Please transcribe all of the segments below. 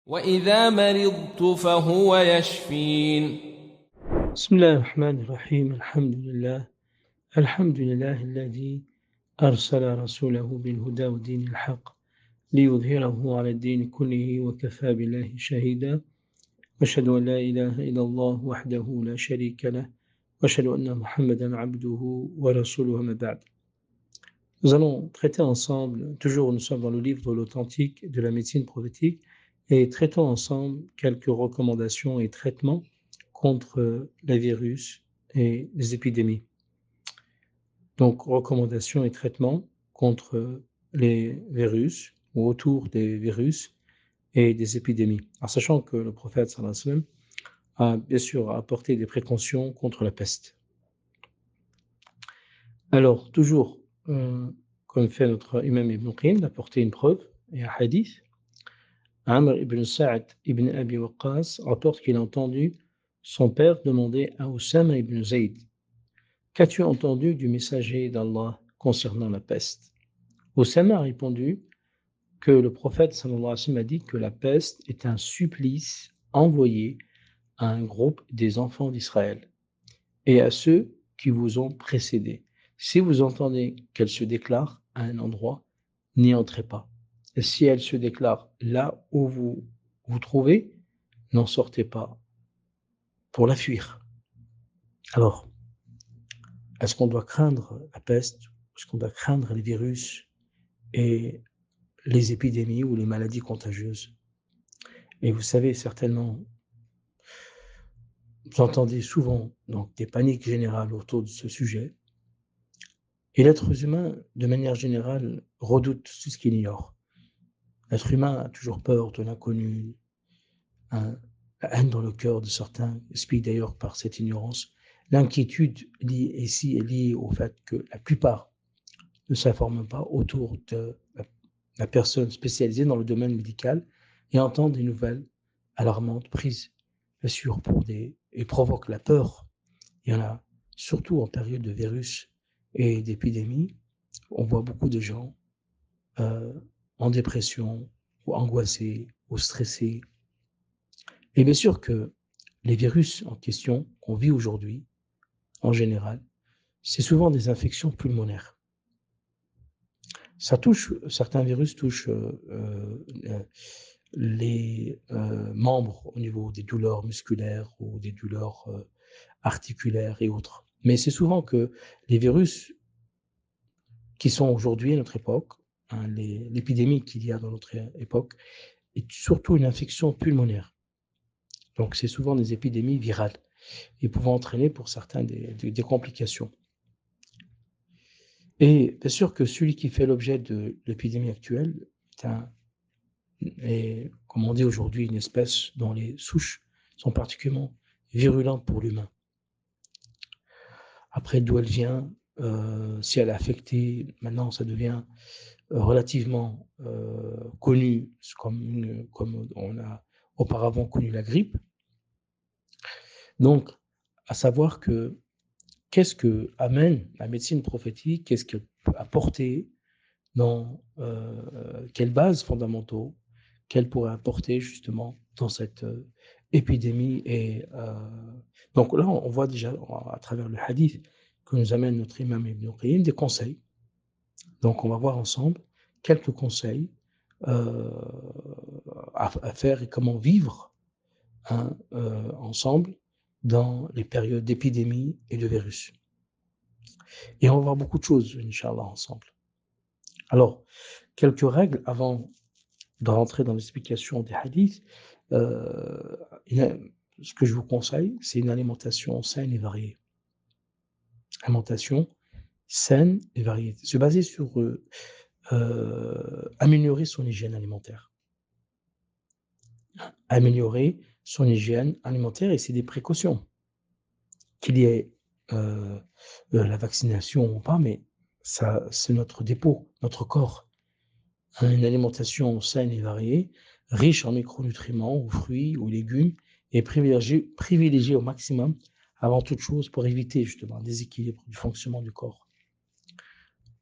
وإذا مرضت فهو يشفين. بسم الله الرحمن الرحيم الحمد لله الذي أرسل رسوله بالهدى ودين الحق ليظهره على الدين كله وكفى بالله شهيدا وأشهد أن لا إله إلا الله وحده لا شريك له وأشهد أن محمدا عبده ورسوله ما بعد. Nous allons traiter ensemble, toujours nous sommes dans le livre de l'authentique de la médecine prophétique, et traitons ensemble quelques recommandations et traitements contre les virus et les épidémies. Donc, recommandations et traitements contre les virus ou autour des virus et des épidémies. En sachant que le prophète sallallahu alayhi wa sallam a bien sûr apporté des précautions contre la peste. Alors, toujours, comme fait notre imam Ibn Qayyim, d'apporter une preuve et un hadith. Amr ibn Sa'd ibn Abi Waqqas rapporte qu'il a entendu son père demander à Oussama ibn Zayd: qu'as-tu entendu du messager d'Allah concernant la peste? Oussama a répondu que le prophète sallallahu alayhi wa sallam a dit que la peste est un supplice envoyé à un groupe des enfants d'Israël et à ceux qui vous ont précédés. Si vous entendez qu'elle se déclare à un endroit, n'y entrez pas. Et si elle se déclare là où vous vous trouvez, n'en sortez pas pour la fuir. Alors, est-ce qu'on doit craindre la peste? Est-ce qu'on doit craindre les virus et les épidémies ou les maladies contagieuses? Et vous savez certainement, vous entendez souvent donc des paniques générales autour de ce sujet. Et l'être humain, de manière générale, redoute tout ce qu'il ignore. L'être humain a toujours peur de l'inconnu. La haine dans le cœur de certains explique d'ailleurs par cette ignorance. L'inquiétude ici est liée au fait que la plupart ne s'informent pas autour de la personne spécialisée dans le domaine médical et entendent des nouvelles alarmantes prises, bien sûr, et provoquent la peur. Il y en a surtout en période de virus et d'épidémie. On voit beaucoup de gens en dépression ou angoissés ou stressés. Et bien sûr que les virus en question qu'on vit aujourd'hui, en général, c'est souvent des infections pulmonaires. Certains virus touchent les membres au niveau des douleurs musculaires ou des douleurs articulaires et autres. Mais c'est souvent que les virus qui sont aujourd'hui à notre époque, l'épidémie qu'il y a dans notre époque, est surtout une infection pulmonaire. Donc c'est souvent des épidémies virales et pouvant entraîner pour certains des complications. Et bien sûr que celui qui fait l'objet de l'épidémie actuelle est, comme on dit aujourd'hui, une espèce dont les souches sont particulièrement virulentes pour l'humain. Après, d'où elle vient, si elle est affectée, maintenant ça devient relativement connu, comme on a auparavant connu la grippe. Donc, à savoir que qu'est-ce que amène la médecine prophétique, qu'est-ce qu'elle peut apporter quelles bases fondamentaux qu'elle pourrait apporter justement dans cette épidémie. Et donc là, on voit déjà à travers le hadith que nous amène notre imam Ibn Qayyim des conseils. Donc on va voir ensemble quelques conseils à faire et comment vivre ensemble dans les périodes d'épidémie et de virus. Et on va voir beaucoup de choses, Inch'Allah, ensemble. Alors, quelques règles avant de rentrer dans l'explication des hadiths. Ce que je vous conseille, c'est une alimentation saine et variée. Alimentation saine et variée. Se baser sur améliorer son hygiène alimentaire. Améliorer son hygiène alimentaire, et c'est des précautions. Qu'il y ait la vaccination ou pas, mais ça, c'est notre dépôt, notre corps. Une alimentation saine et variée, riche en micronutriments, aux fruits, aux légumes, et privilégiée au maximum, avant toute chose, pour éviter justement un déséquilibre du fonctionnement du corps.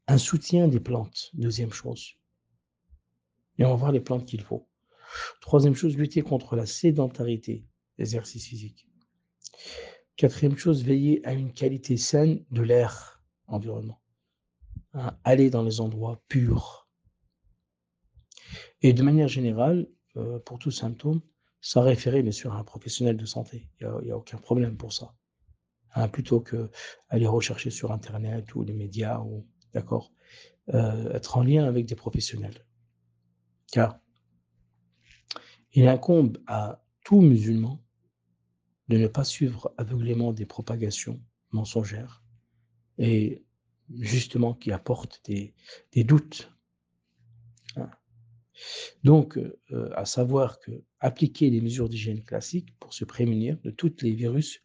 Un soutien des plantes, deuxième chose. Et on va voir les plantes qu'il faut. Troisième chose, lutter contre la sédentarité, l'exercice physique. Quatrième chose, veiller à une qualité saine de l'air environnement. Hein, aller dans les endroits purs. Et de manière générale, pour tout symptôme, s'en référer bien sûr à un professionnel de santé. Il y a aucun problème pour ça. Hein, plutôt qu'aller rechercher sur internet ou les médias ou d'accord? Être en lien avec des professionnels. Car il incombe à tout musulman de ne pas suivre aveuglément des propagations mensongères et justement qui apportent des doutes, hein. Donc, à savoir qu'appliquer les mesures d'hygiène classiques pour se prémunir de tous les virus,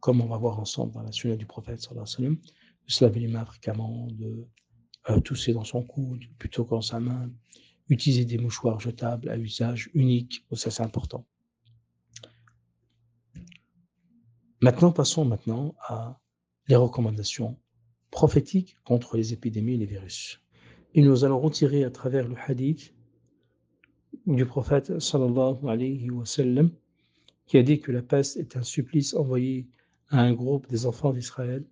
comme on va voir ensemble dans la sunna du prophète sallallahu alayhi wa sallam, de se laver les mains fréquemment, de tousser dans son coude plutôt que dans sa main, utiliser des mouchoirs jetables à usage unique, ça c'est important. Passons maintenant à les recommandations prophétiques contre les épidémies et les virus. Et nous allons retirer à travers le hadith du prophète sallallahu alayhi wa sallam qui a dit que la peste est un supplice envoyé à un groupe des enfants d'Israël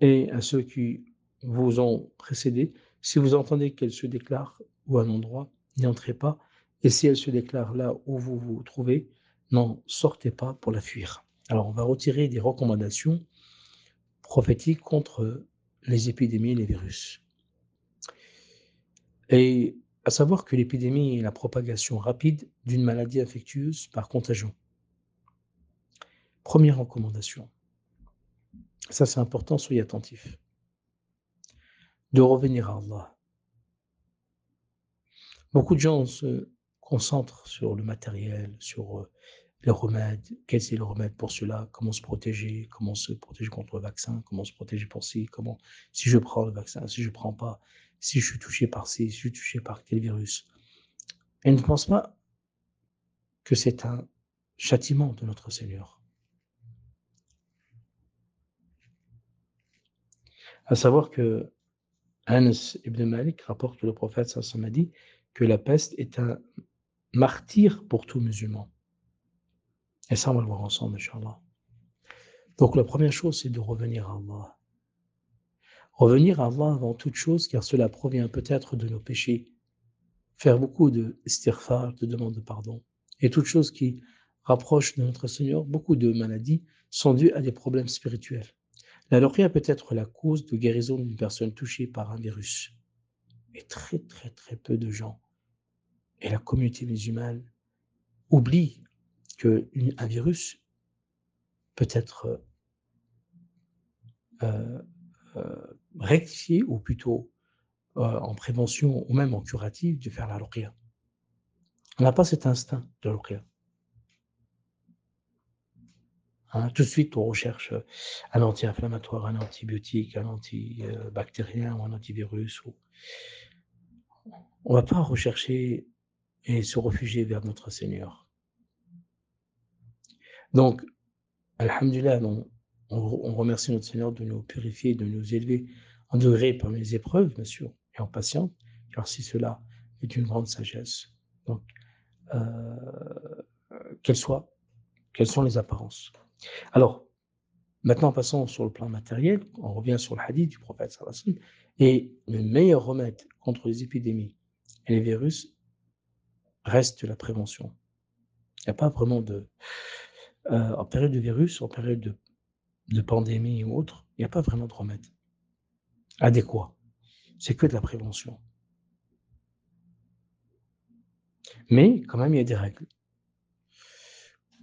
et à ceux qui vous ont précédé. Si vous entendez qu'elle se déclare ou à un endroit, n'y entrez pas. Et si elle se déclare là où vous vous trouvez, n'en sortez pas pour la fuir. Alors, on va retirer des recommandations prophétiques contre les épidémies et les virus. Et à savoir que l'épidémie est la propagation rapide d'une maladie infectieuse par contagion. Première recommandation, ça c'est important, soyez attentifs, de revenir à Allah. Beaucoup de gens se concentrent sur le matériel, sur les remèdes, quel est le remède pour cela, comment se protéger contre le vaccin, comment se protéger pour ci, comment, si je prends le vaccin, si je ne prends pas, si je suis touché par ci, si je suis touché par quel virus. Et ne pense pas que c'est un châtiment de notre Seigneur. À savoir que Anas ibn Malik rapporte que le prophète sallallahu alayhi wa sallam a dit que la peste est un martyr pour tout musulman. Et ça, on va le voir ensemble, Inch'Allah. Donc, la première chose, c'est de revenir à Allah. Revenir à Allah avant toute chose, car cela provient peut-être de nos péchés. Faire beaucoup de istighfar, de demande de pardon. Et toute chose qui rapproche de notre Seigneur, beaucoup de maladies sont dues à des problèmes spirituels. La ruqya peut être la cause de guérison d'une personne touchée par un virus. Et très, très, très peu de gens et la communauté musulmane oublie qu'un virus peut être euh, rectifié, ou plutôt en prévention ou même en curatif, de faire la ruqya. On n'a pas cet instinct de ruqya. Hein, tout de suite, on recherche un anti-inflammatoire, un antibiotique, un antibactérien ou un antivirus. On ne va pas rechercher et se réfugier vers notre Seigneur. Donc, alhamdulillah, on remercie notre Seigneur de nous purifier, de nous élever en degré parmi les épreuves, bien sûr, et en patience, car si cela est une grande sagesse. Donc, euh, quelles sont les apparences. Alors, maintenant, passons sur le plan matériel. On revient sur le hadith du prophète sallallahu alayhi wa sallam. Et le meilleur remède contre les épidémies et les virus reste la prévention. Il n'y a pas vraiment en période de virus, en période de pandémie ou autre, il n'y a pas vraiment de remède adéquat. C'est que de la prévention. Mais quand même, il y a des règles.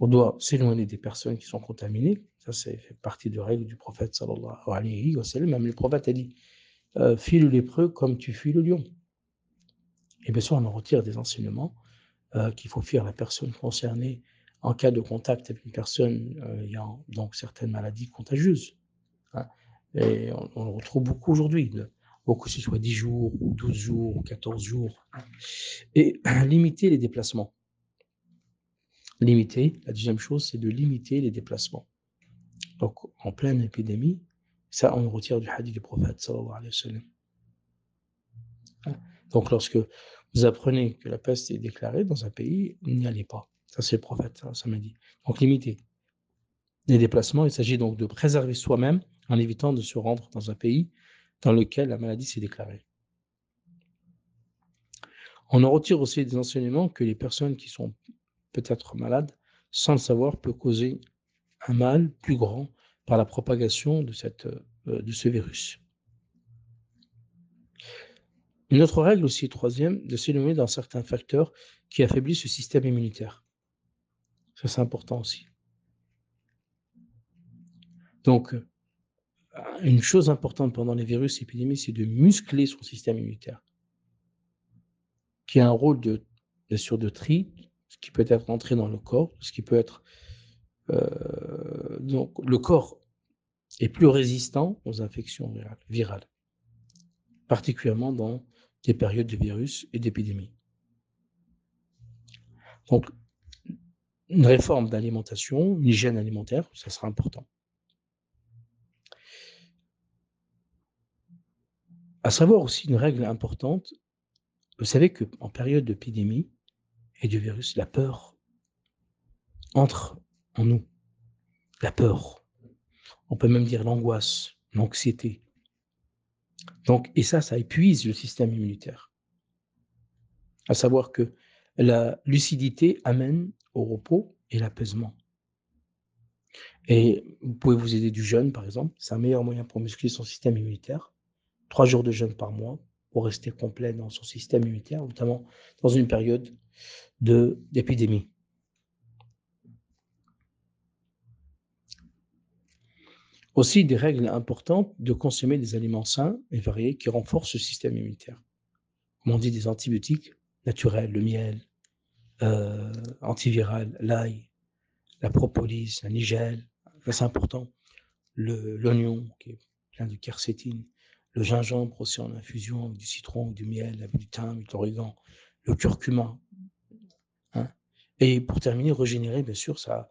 On doit s'éloigner des personnes qui sont contaminées. Ça, c'est fait partie des règles du prophète sallallahu alayhi wa sallam. Même le prophète a dit fuis le lépreux comme tu fuis le lion. Et bien sûr, on en retire des enseignements qu'il faut fuir la personne concernée en cas de contact avec une personne ayant donc certaines maladies contagieuses. Hein. Et on le retrouve beaucoup aujourd'hui. Beaucoup, ce soit 10 jours, ou 12 jours, ou 14 jours. Et limiter les déplacements. La deuxième chose, c'est de limiter les déplacements. Donc, en pleine épidémie, ça, on le retire du hadith du prophète, sallallahu alayhi wa sallam. Donc, lorsque vous apprenez que la peste est déclarée dans un pays, n'y allez pas. Ça, c'est le prophète, ça m'a dit. Donc, limitez les déplacements. Il s'agit donc de préserver soi-même en évitant de se rendre dans un pays dans lequel la maladie s'est déclarée. On en retire aussi des enseignements que les personnes qui sont peut-être malades, sans le savoir, peuvent causer un mal plus grand par la propagation de ce virus. Une autre règle aussi, troisième, de s'éloigner dans certains facteurs qui affaiblissent le système immunitaire. Ça, c'est important aussi. Donc, une chose importante pendant les virus épidémies, c'est de muscler son système immunitaire, qui a un rôle bien sûr, de tri, ce qui peut être entré dans le corps, ce qui peut être... donc, le corps est plus résistant aux infections virales, particulièrement dans des périodes de virus et d'épidémies. Donc, une réforme d'alimentation, une hygiène alimentaire, ça sera important. À savoir aussi une règle importante, vous savez qu'en période d'épidémie et de virus, la peur entre en nous. La peur, on peut même dire l'angoisse, l'anxiété. Donc, et ça épuise le système immunitaire. À savoir que la lucidité amène au repos et l'apaisement. Et vous pouvez vous aider du jeûne, par exemple. C'est un meilleur moyen pour muscler son système immunitaire. 3 jours de jeûne par mois pour rester complet dans son système immunitaire, notamment dans une période d'épidémie. Aussi, des règles importantes de consommer des aliments sains et variés qui renforcent le système immunitaire. Comme on dit, des antibiotiques naturels, le miel, antiviral, l'ail, la propolis, la nigelle, ça c'est important. L'oignon qui est plein de quercétine, le gingembre aussi en infusion avec du citron, du miel, avec du thym, de l'origan, le curcuma. Hein. Et pour terminer, régénérer bien sûr sa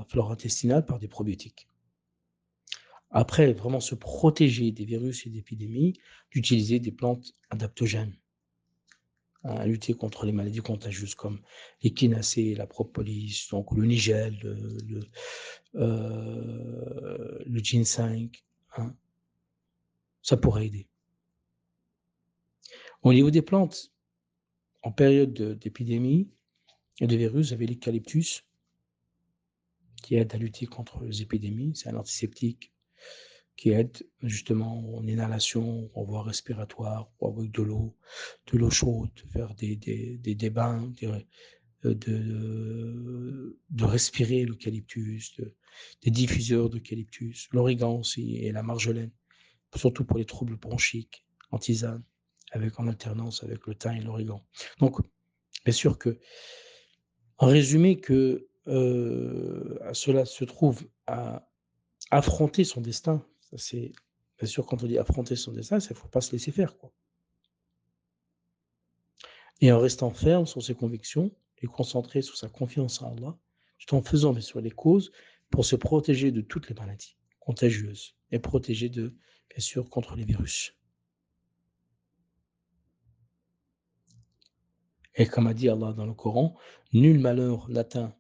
flore intestinale par des probiotiques. Après, vraiment se protéger des virus et d'épidémies, d'utiliser des plantes adaptogènes, hein, à lutter contre les maladies contagieuses comme l'échinacée, la propolis, donc le nigel, le ginseng, hein. Ça pourrait aider. Au niveau des plantes, en période d'épidémie et de virus, vous avez l'eucalyptus qui aide à lutter contre les épidémies. C'est un antiseptique qui aide justement en inhalation, en voie respiratoire, ou avec de l'eau chaude, faire des bains, de respirer l'eucalyptus, des diffuseurs d'eucalyptus, l'origan aussi et la marjolaine, surtout pour les troubles bronchiques, en tisane, en alternance avec le thym et l'origan. Donc, bien sûr que, en résumé, que cela se trouve à affronter son destin. Ça, c'est bien sûr, quand on dit affronter son destin, il ne faut pas se laisser faire, quoi. Et en restant ferme sur ses convictions et concentré sur sa confiance en Allah, tout en faisant bien sûr les causes pour se protéger de toutes les maladies contagieuses et protéger bien sûr, contre les virus. Et comme a dit Allah dans le Coran, nul malheur n'atteint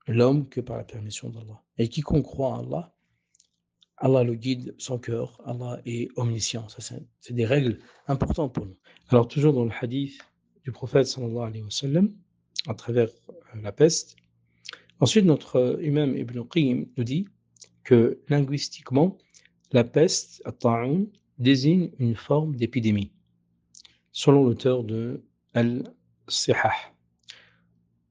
l'homme que par la permission d'Allah. Et quiconque croit en Allah, Allah le guide son cœur, Allah est omniscient. Ça, c'est des règles importantes pour nous. Alors, toujours dans le hadith du prophète sallallahu alayhi wa sallam, à travers la peste. Ensuite, notre imam Ibn Qayyim nous dit que linguistiquement, la peste, at-ta'un, désigne une forme d'épidémie, selon l'auteur de Al-Sihah.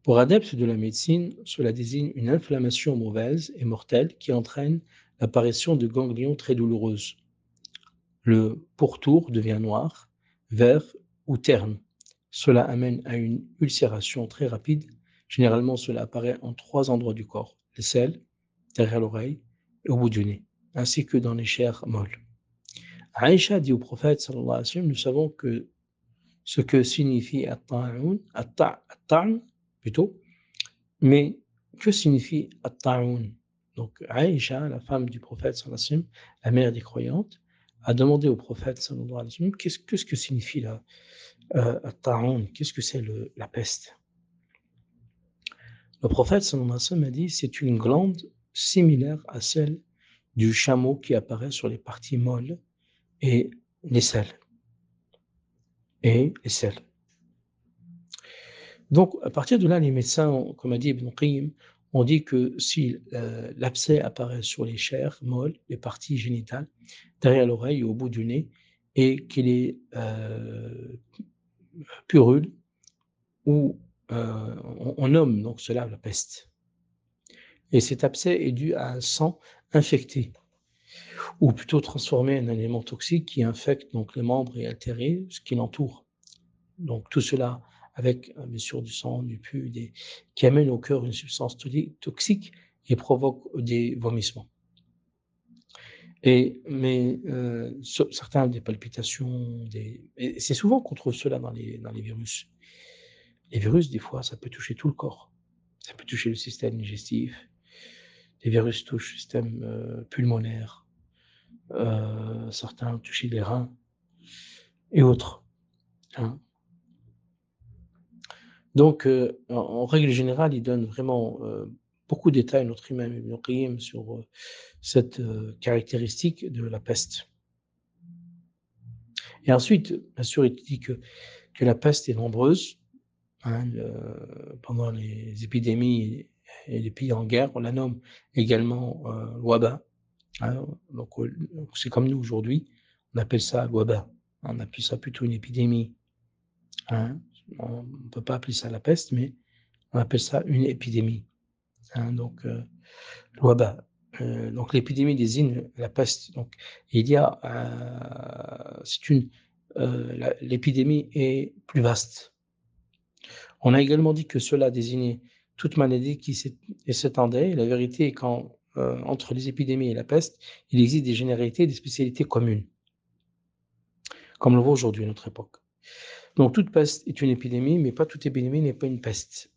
Pour adeptes de la médecine, cela désigne une inflammation mauvaise et mortelle qui entraîne l'apparition de ganglions très douloureuses. Le pourtour devient noir, vert ou terne. Cela amène à une ulcération très rapide. Généralement, cela apparaît en 3 endroits du corps: l'aisselle, derrière l'oreille et au bout du nez, ainsi que dans les chairs molles. Aïcha dit au prophète sallallahu alayhi wa sallam, nous savons que ce que signifie at-ta'un plutôt, mais que signifie at-ta'un? Donc Aïcha, la femme du prophète sallallahu alayhi wa sallam, la mère des croyantes, a demandé au prophète sallallahu alayhi wa sallam qu'est-ce que signifie la at-ta'un, qu'est-ce que c'est la peste? Le prophète sallallahu alayhi wa sallam a dit c'est une glande similaire à celle du chameau qui apparaît sur les parties molles et les selles. Et les selles. Donc, à partir de là, les médecins, comme a dit Ibn Qayyim, ont dit que si l'abcès apparaît sur les chairs molles, les parties génitales, derrière l'oreille ou au bout du nez, et qu'il est purule, ou on nomme donc cela la peste. Et cet abcès est dû à un sang infecté, ou plutôt transformé en un élément toxique qui infecte donc les membres et altérer ce qui l'entoure. Donc tout cela avec bien sûr du sang, du pus, qui amène au cœur une substance toxique et provoque des vomissements. Mais certains ont des palpitations, et c'est souvent qu'on trouve cela dans les virus. Les virus, des fois, ça peut toucher tout le corps. Ça peut toucher le système digestif. Les virus touchent le système pulmonaire. Certains ont touché les reins et autres. Hein. Donc, en règle générale, il donne vraiment beaucoup de détails, notre imam Ibn Qayyim, sur cette caractéristique de la peste. Et ensuite, bien sûr, il dit que la peste est nombreuse. Hein, pendant les épidémies et les pays en guerre, on la nomme également waba. Hein, donc, c'est comme nous aujourd'hui, on appelle ça waba. On appelle ça plutôt une épidémie. Hein. On ne peut pas appeler ça la peste, mais on appelle ça une épidémie. Hein, donc, waba. Donc, l'épidémie désigne la peste. Donc, il y a, l'épidémie est plus vaste. On a également dit que cela désignait toute maladie qui s'étendait. Et la vérité est qu'entre les épidémies et la peste, il existe des généralités, des spécialités communes, comme on le voit aujourd'hui à notre époque. Donc, toute peste est une épidémie, mais pas toute épidémie n'est pas une peste.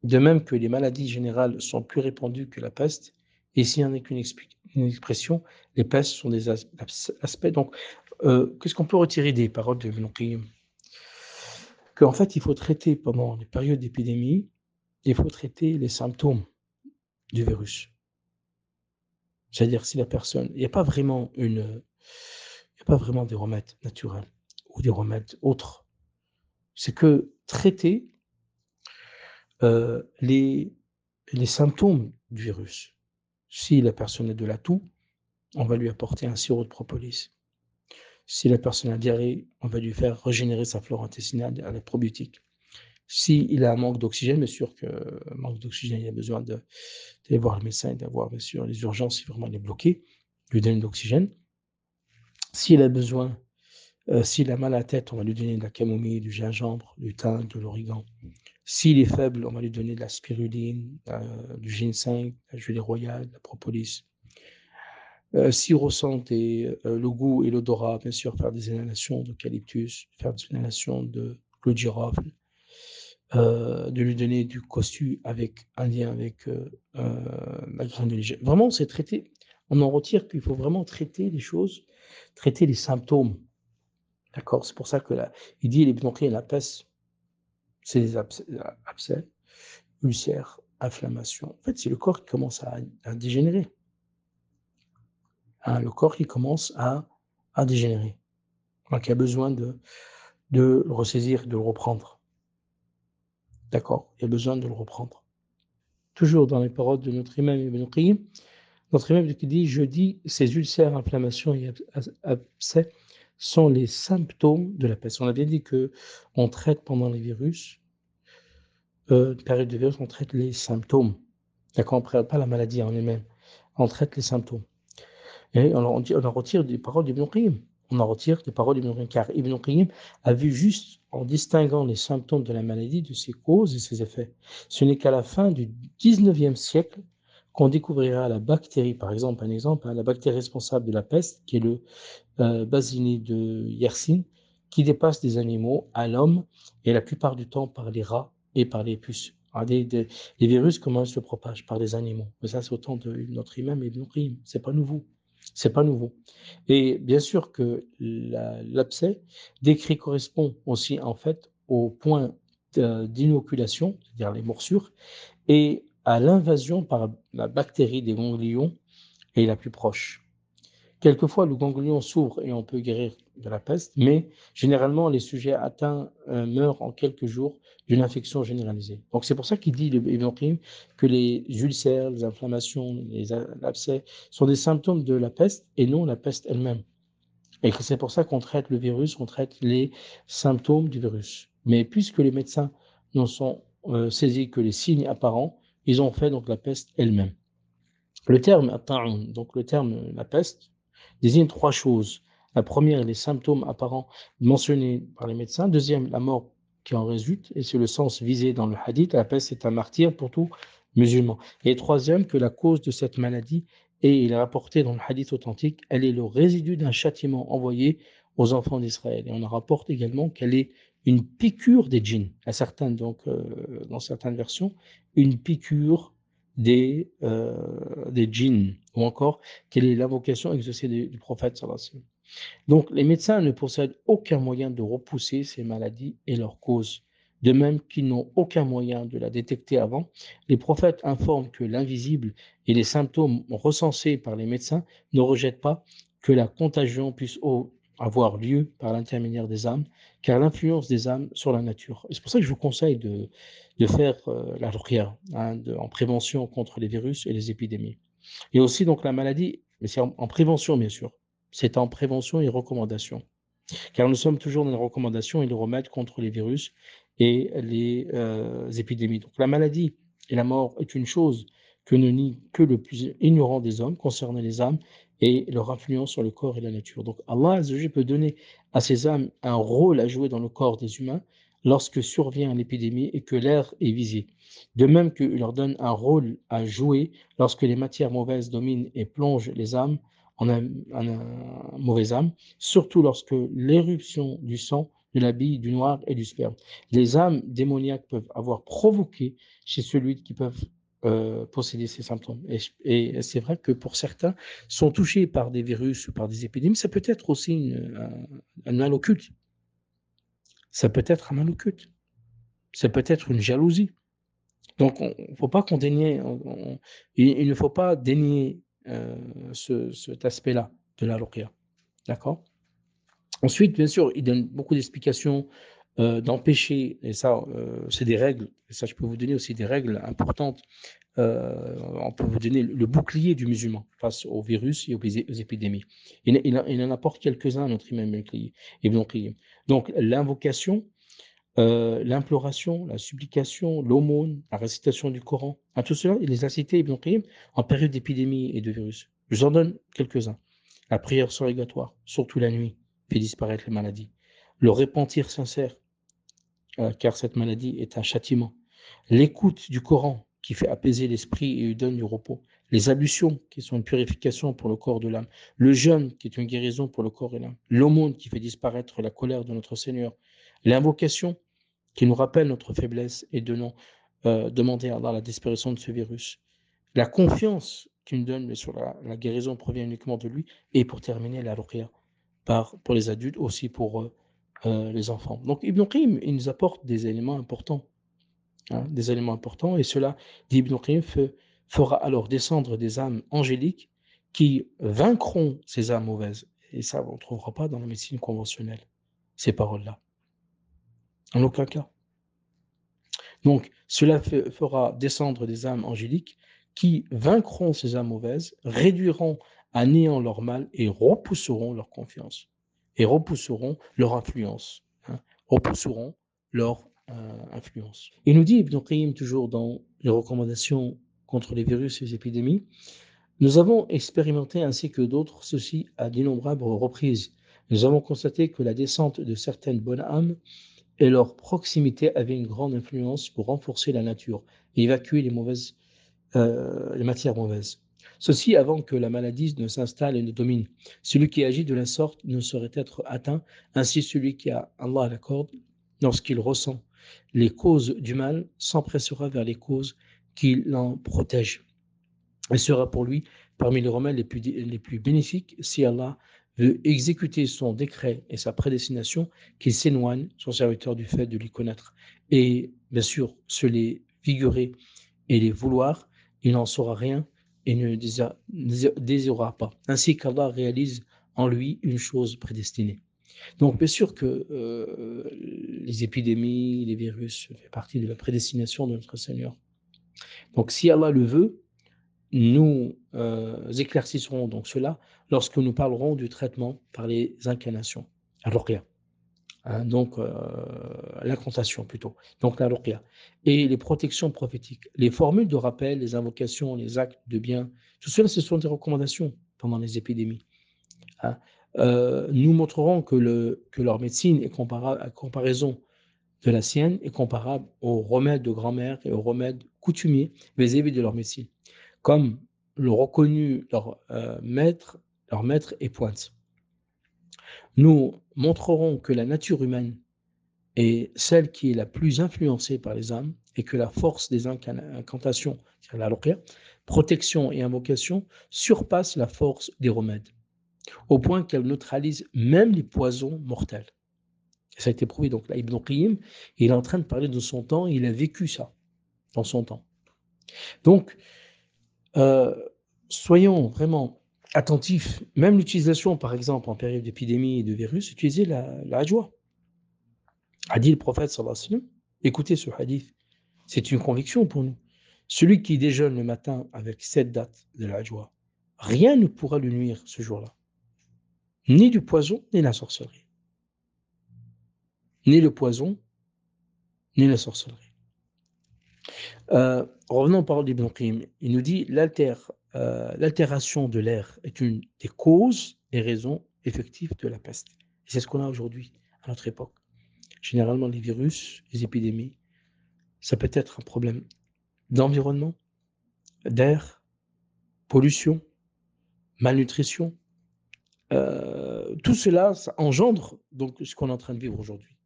De même que les maladies générales sont plus répandues que la peste, et s'il n'y en a qu'une expression, les pestes sont des aspects. Donc, qu'est-ce qu'on peut retirer des paroles de Ibn Qayyim? Qu'en fait, il faut traiter pendant les périodes d'épidémie, il faut traiter les symptômes du virus. C'est-à-dire si la personne, il n'y a pas vraiment des remèdes naturels ou des remèdes autres. C'est que traiter les symptômes du virus. Si la personne a de la toux, on va lui apporter un sirop de propolis. Si la personne a diarrhée, on va lui faire régénérer sa flore intestinale avec probiotiques. S'il a un manque d'oxygène, bien sûr que manque d'oxygène, il a besoin d'aller voir le médecin et d'avoir bien sûr les urgences si vraiment il est bloqué, lui donner de l'oxygène. S'il a besoin, s'il a mal à la tête, on va lui donner de la camomille, du gingembre, du thym, de l'origan. S'il est faible, on va lui donner de la spiruline, du ginseng, la gelée royale, la propolis. S'il ressent le goût et l'odorat, bien sûr, faire des inhalations d'eucalyptus, faire des inhalations de clou de girofle, de lui donner du cossu avec un lien avec la graine de légère. Vraiment, c'est traiter. On en retire qu'il faut vraiment traiter les choses, traiter les symptômes. D'accord? C'est pour ça que il dit les bronchies et la peste, c'est les abcès, ulcères, inflammation. En fait, c'est le corps qui commence à dégénérer. Hein, le corps qui commence à dégénérer. Donc, il y a besoin de le ressaisir, de le reprendre. D'accord? Il y a besoin de le reprendre. Toujours dans les paroles de notre imam Ibn Qayyim, notre imam qui dit « Je dis, ces ulcères, inflammations et abcès sont les symptômes de la peste ». On a bien dit qu'on traite pendant les virus, période de virus, on traite les symptômes. D'accord? On ne traite pas la maladie en elle-même. On traite les symptômes. Et on en retire des paroles d'Ibn Qayyim. On en retire des paroles d'Ibn Qayyim, car Ibn Qayyim a vu juste en distinguant les symptômes de la maladie de ses causes et ses effets. Ce n'est qu'à la fin du 19e siècle qu'on découvrira la bactérie, par exemple, la bactérie responsable de la peste, qui est le Basilinus de Yersin, qui dépasse des animaux à l'homme, et la plupart du temps par les rats et par les puces. Alors, les virus, comment ils se propagent? Par les animaux. Mais ça, c'est autant de notre imam Ibn Qayyim, c'est pas nouveau. C'est pas nouveau. Et bien sûr que l'abcès décrit correspond aussi en fait au point d'inoculation, c'est-à-dire les morsures, et à l'invasion par la bactérie des ganglions est la plus proche. Quelquefois, le ganglion s'ouvre et on peut guérir de la peste, mais généralement, les sujets atteints meurent en quelques jours d'une infection généralisée. Donc, c'est pour ça qu'il dit, Ibn Qayyim, que les ulcères, les inflammations, les abcès sont des symptômes de la peste et non la peste elle-même. Et que c'est pour ça qu'on traite le virus, on traite les symptômes du virus. Mais puisque les médecins n'en sont saisis que les signes apparents, ils ont fait donc la peste elle-même. Le terme at-ta'un, donc le terme la peste, désigne trois choses. La première, les symptômes apparents mentionnés par les médecins. Deuxième, la mort qui en résulte, et c'est le sens visé dans le hadith. La peste est un martyr pour tout musulman. Et troisième, que la cause de cette maladie, et il est rapporté dans le hadith authentique, elle est le résidu d'un châtiment envoyé aux enfants d'Israël. Et on en rapporte également qu'elle est une piqûre des djinns. À certaines, donc, dans certaines versions, une piqûre des djinns, ou encore quelle est l'invocation exaucée du prophète sallallahu alayhi wa sallam. Donc les médecins ne possèdent aucun moyen de repousser ces maladies et leurs causes, de même qu'ils n'ont aucun moyen de la détecter avant. Les prophètes informent que l'invisible et les symptômes recensés par les médecins ne rejettent pas que la contagion puisse avoir lieu par l'intermédiaire des âmes, car l'influence des âmes sur la nature. Et c'est pour ça que je vous conseille de faire la ruqya, en prévention contre les virus et les épidémies. Et aussi donc la maladie, mais c'est en prévention bien sûr. C'est en prévention et recommandation. Car nous sommes toujours dans les recommandations et les remèdes contre les virus et les épidémies. Donc la maladie et la mort est une chose que ne nie que le plus ignorant des hommes concernant les âmes et leur influence sur le corps et la nature. Donc Allah Azza wa Jalla peut donner à ces âmes un rôle à jouer dans le corps des humains lorsque survient l'épidémie et que l'air est visé. De même qu'il leur donne un rôle à jouer lorsque les matières mauvaises dominent et plongent les âmes en mauvaise âme, surtout lorsque l'éruption du sang, de la bile, du noir et du sperme. Les âmes démoniaques peuvent avoir provoqué chez celui qui peuvent posséder ces symptômes. Et c'est vrai que pour certains, sont touchés par des virus ou par des épidémies, ça peut être aussi un mal occulte. Ça peut être un mal occulte. Ça peut être une jalousie. Donc, il ne faut pas qu'on dénie, il ne faut pas dénier cet aspect-là de la ruqya. D'accord? Ensuite, bien sûr, il donne beaucoup d'explications d'empêcher, et ça, c'est des règles, et ça, je peux vous donner aussi des règles importantes. On peut vous donner le bouclier du musulman face aux virus et aux épidémies. Il en apporte quelques-uns, notre imam Ibn Qayyim. Donc, l'invocation, l'imploration, la supplication, l'aumône, la récitation du Coran, à tout cela, il les a cités, Ibn Qayyim, en période d'épidémie et de virus. Je vous en donne quelques-uns. La prière surrogatoire, surtout la nuit, fait disparaître les maladies. Le repentir sincère, car cette maladie est un châtiment. L'écoute du Coran, qui fait apaiser l'esprit et lui donne du repos. Les ablutions, qui sont une purification pour le corps de l'âme. Le jeûne, qui est une guérison pour le corps et l'âme. L'aumône, qui fait disparaître la colère de notre Seigneur. L'invocation, qui nous rappelle notre faiblesse et demander à Allah la disparition de ce virus. La confiance qu'il nous donne, mais sur la guérison provient uniquement de lui. Et pour terminer, la ruqya, pour les adultes, aussi pour les enfants. Donc Ibn Qayyim, il nous apporte des éléments importants. Des éléments importants, et cela, dit Ibn Qayyim, fera alors descendre des âmes angéliques qui vaincront ces âmes mauvaises. Et ça, on ne trouvera pas dans la médecine conventionnelle, ces paroles-là. En aucun cas. Donc, cela fera descendre des âmes angéliques qui vaincront ces âmes mauvaises, réduiront à néant leur mal et repousseront leur confiance, et repousseront leur influence, repousseront leur influence. Il nous dit, Ibn Qayyim, toujours dans les recommandations contre les virus et les épidémies, nous avons expérimenté ainsi que d'autres ceci à d'innombrables reprises. Nous avons constaté que la descente de certaines bonnes âmes et leur proximité avait une grande influence pour renforcer la nature et évacuer les matières mauvaises. Ceci avant que la maladie ne s'installe et ne domine. Celui qui agit de la sorte ne saurait être atteint, ainsi celui qui a Allah l'accorde, lorsqu'il ressent les causes du mal, s'empressera vers les causes qui l'en protègent et sera pour lui parmi les remèdes les plus bénéfiques, si Allah veut exécuter son décret et sa prédestination, qu'il s'éloigne, son serviteur, du fait de l'y connaître. Et bien sûr, se les figurer et les vouloir, il n'en saura rien et ne désirera pas. Ainsi qu'Allah réalise en lui une chose prédestinée. Donc, bien sûr que les épidémies, les virus, fait partie de la prédestination de notre Seigneur. Donc, si Allah le veut, nous éclaircisserons donc cela lorsque nous parlerons du traitement par les incantations, al-ruqya, hein, donc l'incantation plutôt, donc la ruqya, et les protections prophétiques, les formules de rappel, les invocations, les actes de bien, tout cela ce sont des recommandations pendant les épidémies, hein. Nous montrerons que leur médecine est comparable, à comparaison de la sienne, est comparable aux remèdes de grand-mère et aux remèdes coutumiers vis-à-vis de leur médecine, comme l'ont reconnu leur maître et pointe. Nous montrerons que la nature humaine est celle qui est la plus influencée par les âmes et que la force des incantations, c'est-à-dire la ruqya, protection et invocation, surpasse la force des remèdes, au point qu'elle neutralise même les poisons mortels. Et ça a été prouvé. Donc là, Ibn Qayyim, il est en train de parler de son temps, il a vécu ça dans son temps. Donc, euh, soyons vraiment attentifs, même l'utilisation, par exemple, en période d'épidémie et de virus, utiliser la hajwa. A dit le prophète, sallallahu alayhi wa sallam, écoutez ce hadith, c'est une conviction pour nous. Celui qui déjeune le matin avec cette date de la hajwa, rien ne pourra lui nuire ce jour-là. Ni du poison, ni la sorcellerie. Ni le poison, ni la sorcellerie. Revenons aux paroles d'Ibn Qayyim. Il nous dit l'altération de l'air est une des causes et raisons effectives de la peste. Et c'est ce qu'on a aujourd'hui, à notre époque. Généralement, les virus, les épidémies, ça peut être un problème d'environnement, d'air, pollution, malnutrition. Tout cela, ça engendre donc ce qu'on est en train de vivre aujourd'hui,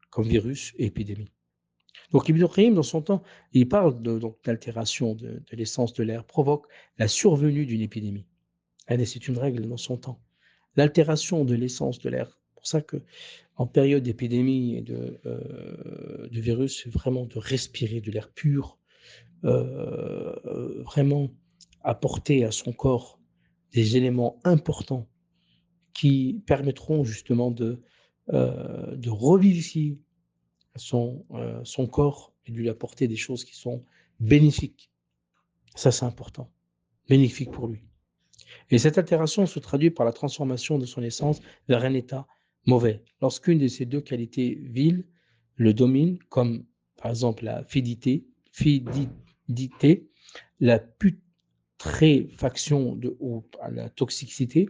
comme virus et épidémie. Donc Ibn Qayyim, dans son temps, il parle d'altération de l'essence de l'air, provoque la survenue d'une épidémie. Et c'est une règle dans son temps. L'altération de l'essence de l'air. C'est pour ça qu'en période d'épidémie et de virus, c'est vraiment de respirer de l'air pur, vraiment apporter à son corps des éléments importants qui permettront justement de revivifier son corps et de lui apporter des choses qui sont bénéfiques. Ça, c'est important. Bénéfique pour lui. Et cette altération se traduit par la transformation de son essence vers un état mauvais. Lorsqu'une de ces deux qualités viles le domine, comme par exemple la fididité, la putréfaction ou la toxicité,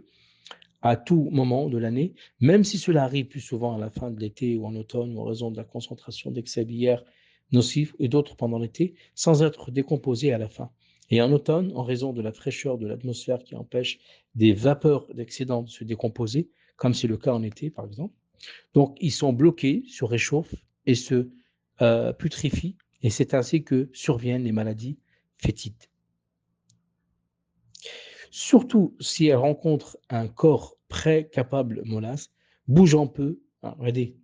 à tout moment de l'année, même si cela arrive plus souvent à la fin de l'été ou en automne ou en raison de la concentration d'excès bière nocifs et d'autres pendant l'été, sans être décomposés à la fin. Et en automne, en raison de la fraîcheur de l'atmosphère qui empêche des vapeurs d'excédent de se décomposer, comme c'est le cas en été par exemple. Donc ils sont bloqués, se réchauffent et se putrifient, et c'est ainsi que surviennent les maladies fétides. Surtout si elle rencontre un corps prêt, capable, mollasse, bougeant peu. Ah, regardez,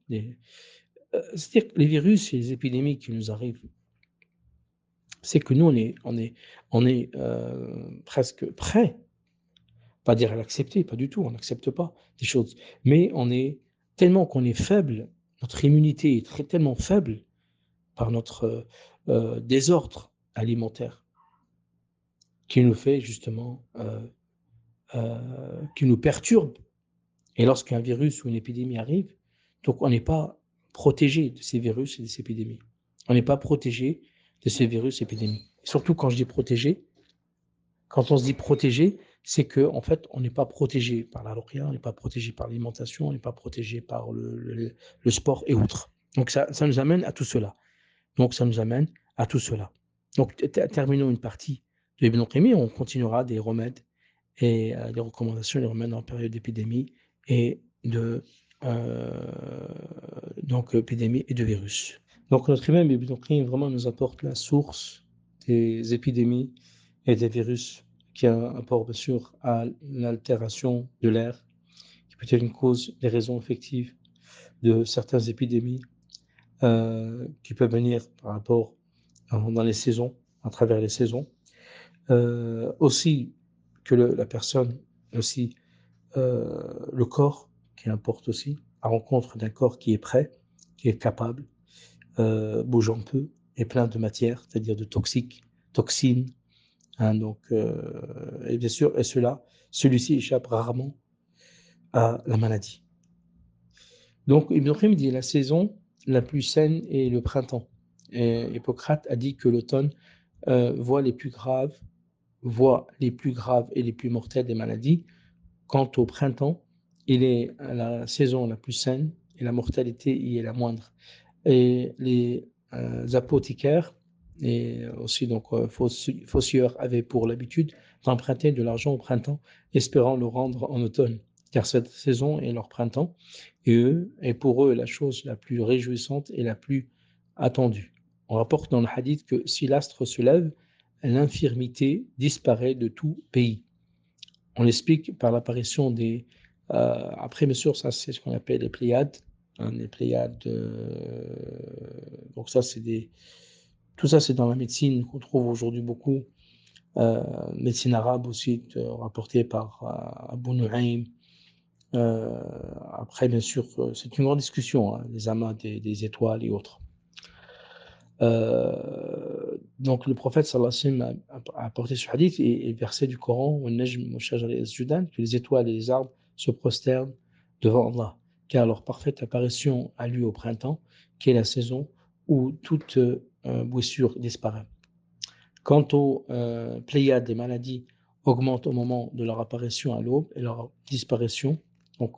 c'est-à-dire que les virus et les épidémies qui nous arrivent, c'est que nous, on est presque prêt, pas dire à l'accepter, pas du tout, on n'accepte pas des choses, mais on est tellement qu'on est faible, notre immunité est tellement faible par notre désordre alimentaire qui nous fait justement, qui nous perturbe. Et lorsqu'un virus ou une épidémie arrive, donc on n'est pas protégé de ces virus et de ces épidémies. On n'est pas protégé de ces virus et épidémies. Surtout quand je dis protégé, quand on se dit protégé, c'est qu'en en fait, on n'est pas protégé par la ruqya, on n'est pas protégé par l'alimentation, on n'est pas protégé par le sport et autres. Donc ça nous amène à tout cela. Donc terminons une partie de Ibn Qayyim, on continuera des remèdes et des recommandations, des remèdes en période d'épidémie et donc épidémie et de virus. Donc notre imam Ibn Qayyim vraiment nous apporte la source des épidémies et des virus qui a un rapport bien sûr à l'altération de l'air, qui peut être une cause, des raisons effectives de certaines épidémies qui peuvent venir par rapport dans les saisons, à travers les saisons. Aussi que la personne, aussi le corps qui importe aussi, la rencontre d'un corps qui est prêt, qui est capable, bougeant peu et plein de matière, c'est-à-dire de toxines, hein, donc, et bien sûr, et celui-ci échappe rarement à la maladie. Donc, Ibn Qayyim dit la saison la plus saine est le printemps. Et Hippocrate a dit que l'automne voit les plus graves et les plus mortelles des maladies. Quant au printemps, il est la saison la plus saine et la mortalité y est la moindre. Et les apothicaires et aussi donc fossoyeurs avaient pour l'habitude d'emprunter de l'argent au printemps, espérant le rendre en automne, car cette saison est leur printemps, et pour eux la chose la plus réjouissante et la plus attendue. On rapporte dans le hadith que si l'astre se lève, l'infirmité disparaît de tout pays. On l'explique par l'apparition des... après, bien sûr, ça c'est ce qu'on appelle les Pléiades. Hein, les Pléiades, donc ça c'est tout ça c'est dans la médecine qu'on trouve aujourd'hui beaucoup. Médecine arabe aussi, rapportée par Abu Nu'aym. Après, bien sûr, c'est une grande discussion, hein, les amas des étoiles et autres. Donc le prophète sallallahu alayhi wa sallam a apporté ce hadith et verset du Coran que les étoiles et les arbres se prosternent devant Allah, car leur parfaite apparition a lieu au printemps, qui est la saison où toute blessure disparaît. Quant aux pléiades des maladies augmentent au moment de leur apparition à l'aube et leur disparition. Donc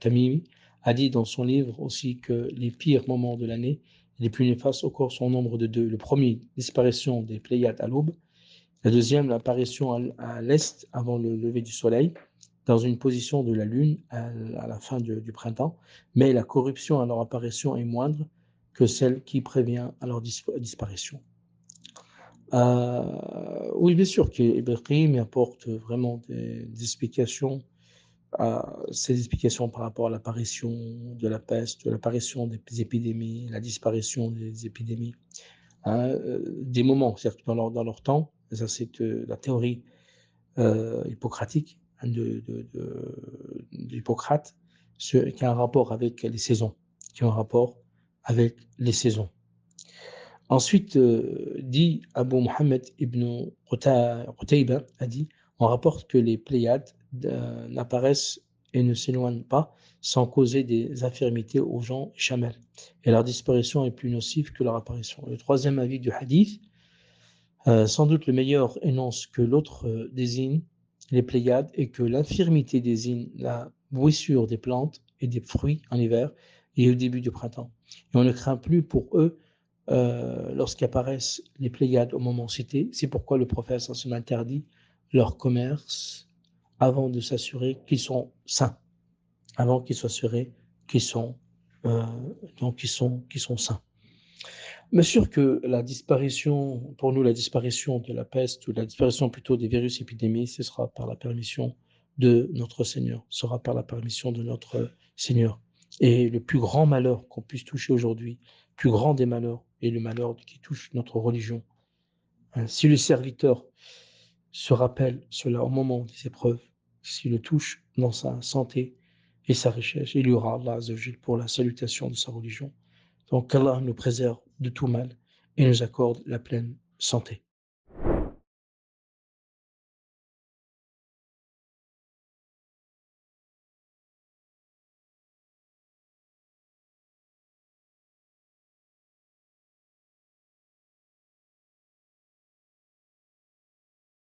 Tamimi a dit dans son livre aussi que les pires moments de l'année, les plus néfastes au corps sont au nombre de deux. Le premier, disparition des Pléiades à l'aube. La deuxième, l'apparition à l'est avant le lever du soleil, dans une position de la lune à la fin du printemps. Mais la corruption à leur apparition est moindre que celle qui prévient à leur disparition. Oui, bien sûr qu'Ibn Qayyim apporte vraiment des explications. Ces explications par rapport à l'apparition de la peste, l'apparition des épidémies, la disparition des épidémies, hein, des moments, c'est-à-dire que dans leur temps, ça c'est la théorie hippocratique hein, d'Hippocrate, qui a un rapport avec les saisons, qui a un rapport avec les saisons. Ensuite, dit Abu Muhammad ibn Qutayba a dit, on rapporte que les Pléiades n'apparaissent et ne s'éloignent pas sans causer des infirmités aux gens chamels. Et leur disparition est plus nocive que leur apparition. Le troisième avis du hadith, sans doute le meilleur énonce que l'autre désigne les Pléiades et que l'infirmité désigne la blessure des plantes et des fruits en hiver et au début du printemps. Et on ne craint plus pour eux lorsqu'apparaissent les Pléiades au moment cité. C'est pourquoi le prophète se interdit leur commerce avant de s'assurer qu'ils sont sains, avant qu'ils soient assurés qu'ils sont, qu'ils sont sains. Bien sûr que la disparition, pour nous, la disparition de la peste, ou la disparition plutôt des virus épidémies, ce sera par la permission de notre Seigneur, sera par la permission de notre Seigneur. Et le plus grand malheur qu'on puisse toucher aujourd'hui, le plus grand des malheurs, est le malheur qui touche notre religion. Si le serviteur se rappelle cela au moment des épreuves, s'il le touche dans sa santé et sa richesse, il y aura Allah Azzawajal pour la salutation de sa religion. Donc qu'Allah nous préserve de tout mal et nous accorde la pleine santé.